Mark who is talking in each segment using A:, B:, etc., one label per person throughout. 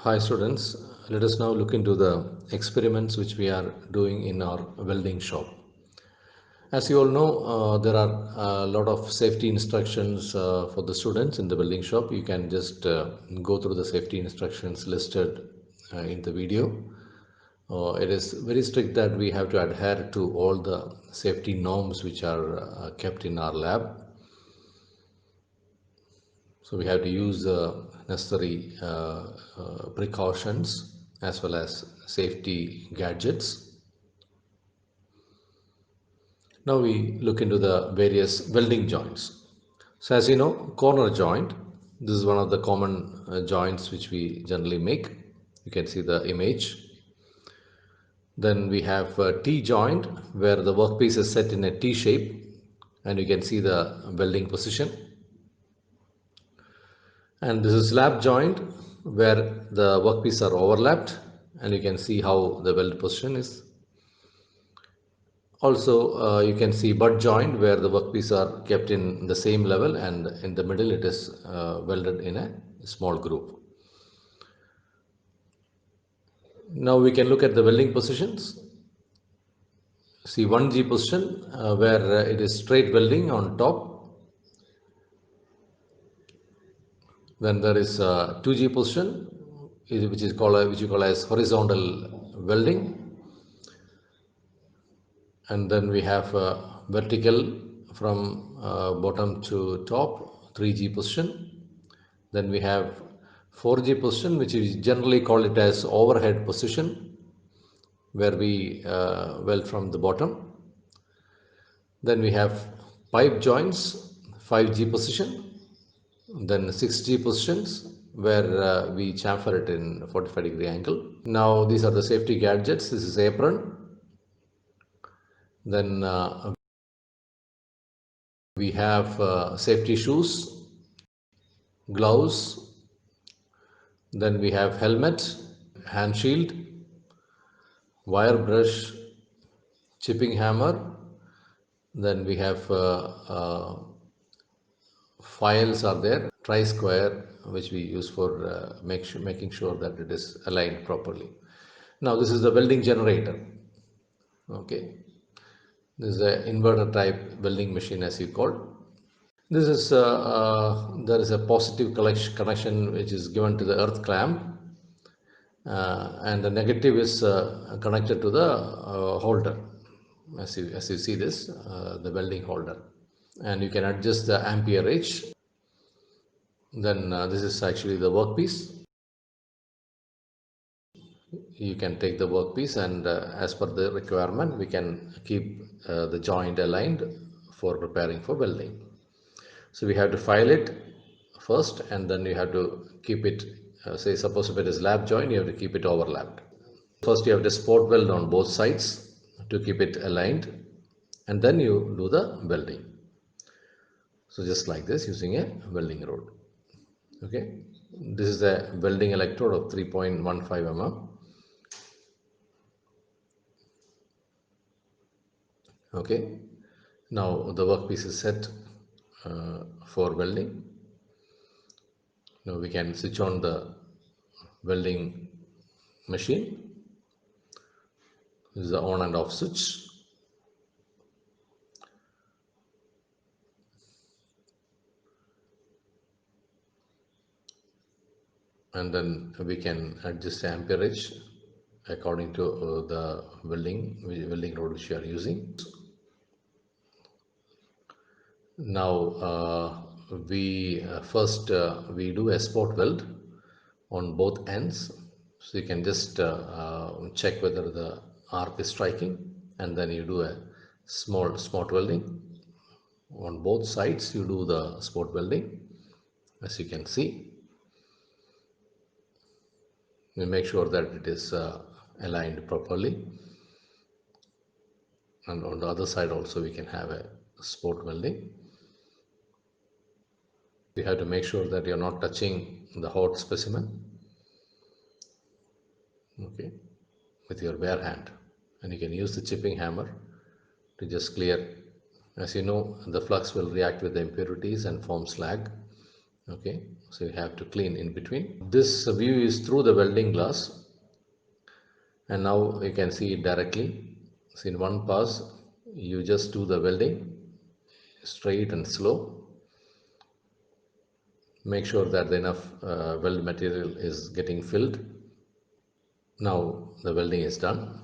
A: Hi students, let us now look into the experiments which we are doing in our welding shop. As you all know, there are a lot of safety instructions for the students in the welding shop. You can just go through the safety instructions listed in the video. It is very strict that we have to adhere to all the safety norms which are kept in our lab. So we have to use necessary precautions as well as safety gadgets. Now we look into the various welding joints. So as you know, corner joint, this is one of the common joints which we generally make. You can see the image. Then we have a T joint where the workpiece is set in a T shape and you can see the welding position. And this is slab joint where the workpieces are overlapped and you can see how the weld position is. Also you can see butt joint where the workpieces are kept in the same level and in the middle it is welded in a small group. Now we can look at the welding positions. See 1G position where it is straight welding on top. Then there is 2G position which you call as horizontal welding. And then we have vertical from bottom to top 3G position. Then we have 4G position which is generally call it as overhead position where we weld from the bottom. Then we have pipe joints 5G position, then 6G positions where we chamfer it in 45-degree angle. Now these are the safety gadgets. This is apron. Then we have safety shoes, gloves, then we have helmet, hand shield, wire brush, chipping hammer, then we have files are there, tri-square which we use for making sure that it is aligned properly. Now this is the welding generator. Okay, this is an inverter type welding machine as you call. This is there is a positive connection which is given to the earth clamp and the negative is connected to the holder as you see this the welding holder, and you can adjust the amperage. Then this is actually the workpiece. You can take the workpiece and as per the requirement we can keep the joint aligned for preparing for welding. So we have to file it first and then you have to keep it, say suppose if it is lap joint, you have to keep it overlapped. First you have to spot weld on both sides to keep it aligned and then you do the welding. So just like this using a welding rod. Okay, this is a welding electrode of 3.15 mm. Okay, now the workpiece is set for welding. Now we can switch on the welding machine. This is the on and off switch. And then we can adjust the amperage according to the welding rod which you are using. Now we first we do a spot weld on both ends, so you can just check whether the arc is striking, and then you do a small spot welding on both sides. You do the spot welding as you can see. We make sure that it is aligned properly, and on the other side also we can have a spot welding. You have to make sure that you're not touching the hot specimen, okay, with your bare hand, and you can use the chipping hammer to just clear. As you know, the flux will react with the impurities and form slag, Okay, so you have to clean in between. This view is through the welding glass, and now you can see it directly. So in one pass, you just do the welding straight and slow. Make sure that enough weld material is getting filled. Now the welding is done.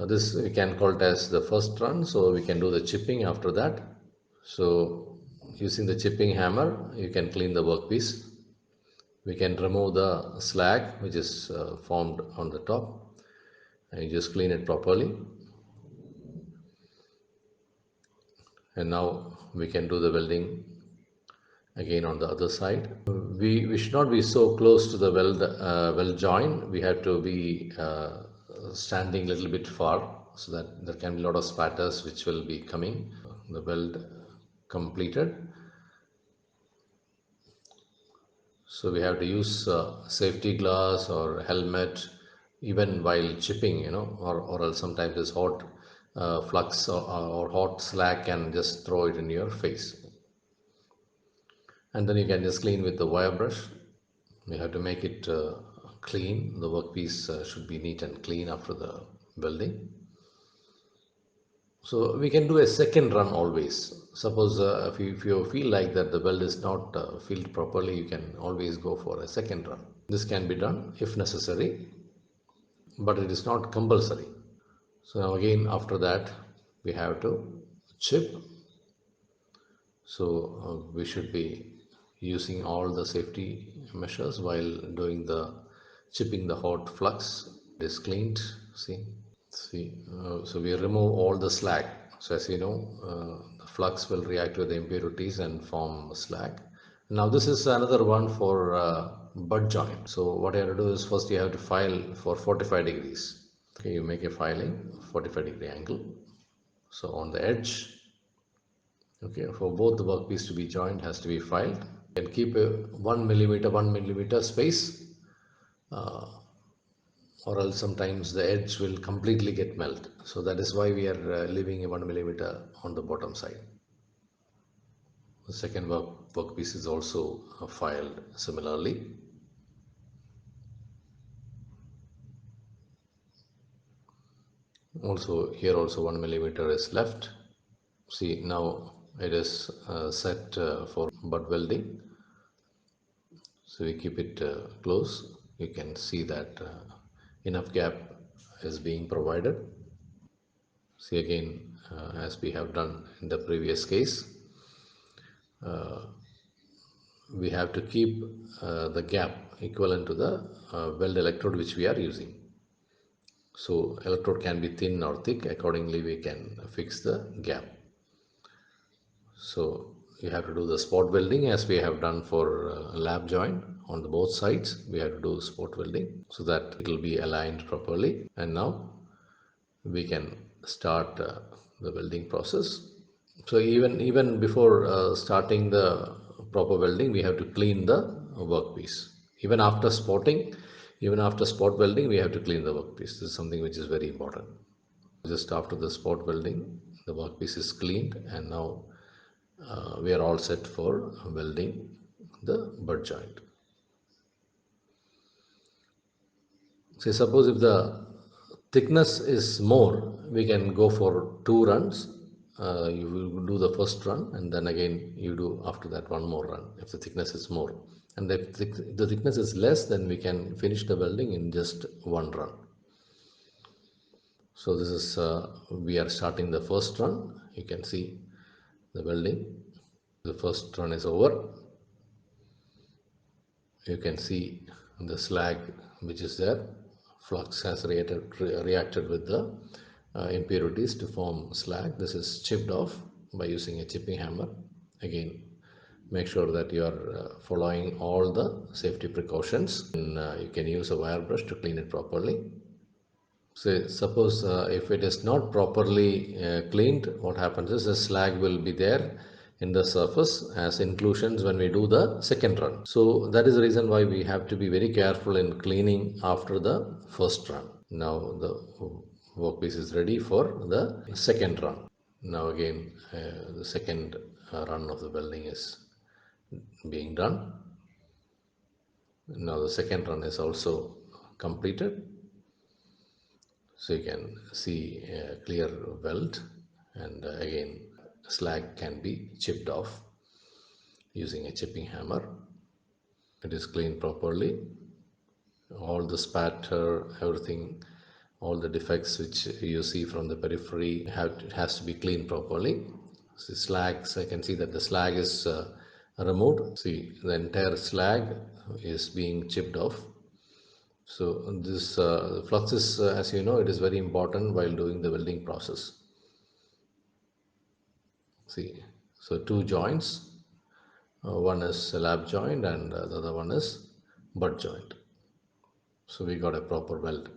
A: This we can call it as the first run, so we can do the chipping after that. So using the chipping hammer, you can clean the workpiece. We can remove the slag which is formed on the top, and you just clean it properly. And now we can do the welding again on the other side. We should not be so close to the weld joint. We have to be standing a little bit far, so that there can be a lot of spatters which will be coming. The weld completed. So we have to use safety glass or helmet even while chipping, or else sometimes this hot flux or hot slag can just throw it in your face. And then you can just clean with the wire brush. We have to make it clean. The workpiece should be neat and clean after the welding. So we can do a second run always. Suppose if you feel like that the weld is not filled properly, you can always go for a second run. This can be done if necessary, but it is not compulsory. So now again after that we have to chip. So we should be using all the safety measures while doing the chipping the hot flux. It is cleaned. So we remove all the slag. So as you know, the flux will react with the impurities and form slag. Now this is another one for butt joint. So what you have to do is first you have to file for 45 degrees. Okay, you make a filing 45-degree angle. So on the edge, okay, for both the workpiece to be joined has to be filed. You can keep a 1 millimeter space, or else sometimes the edge will completely get melt. So that is why we are leaving a 1 millimeter on the bottom side. The second workpiece is also filed similarly. Also here also 1 millimeter is left. See, now it is set for butt welding. So we keep it close. You can see that enough gap is being provided. See again, as we have done in the previous case, we have to keep the gap equivalent to the weld electrode which we are using. So electrode can be thin or thick, accordingly we can fix the gap. So you have to do the spot welding as we have done for lap joint. On the both sides we have to do spot welding so that it will be aligned properly. And now we can start the welding process. So even before starting the proper welding, we have to clean the workpiece. Even after spotting, even after spot welding, we have to clean the workpiece. This is something which is very important. Just after the spot welding, the workpiece is cleaned, and now we are all set for welding the butt joint. Say suppose if the thickness is more, we can go for 2 runs. You will do the first run and then again you do after that one more run if the thickness is more. And if the thickness is less, then we can finish the welding in just one run. So this is we are starting the first run. You can see the welding. The first run is over. You can see the slag which is there. Flux has reacted with the impurities to form slag. This is chipped off by using a chipping hammer. Again, make sure that you are following all the safety precautions, and you can use a wire brush to clean it properly. So suppose if it is not properly cleaned, what happens is the slag will be there in the surface as inclusions when we do the second run. So that is the reason why we have to be very careful in cleaning after the first run. Now the workpiece is ready for the second run. Now again the second run of the welding is being done. Now the second run is also completed. So you can see a clear weld, and again slag can be chipped off using a chipping hammer. It is cleaned properly. All the spatter, everything, all the defects which you see from the periphery it has to be cleaned properly. See slags, I can see that the slag is removed. See, the entire slag is being chipped off. So this flux is, as you know, it is very important while doing the welding process. See, so two joints, one is a lap joint and the other one is butt joint. So we got a proper weld.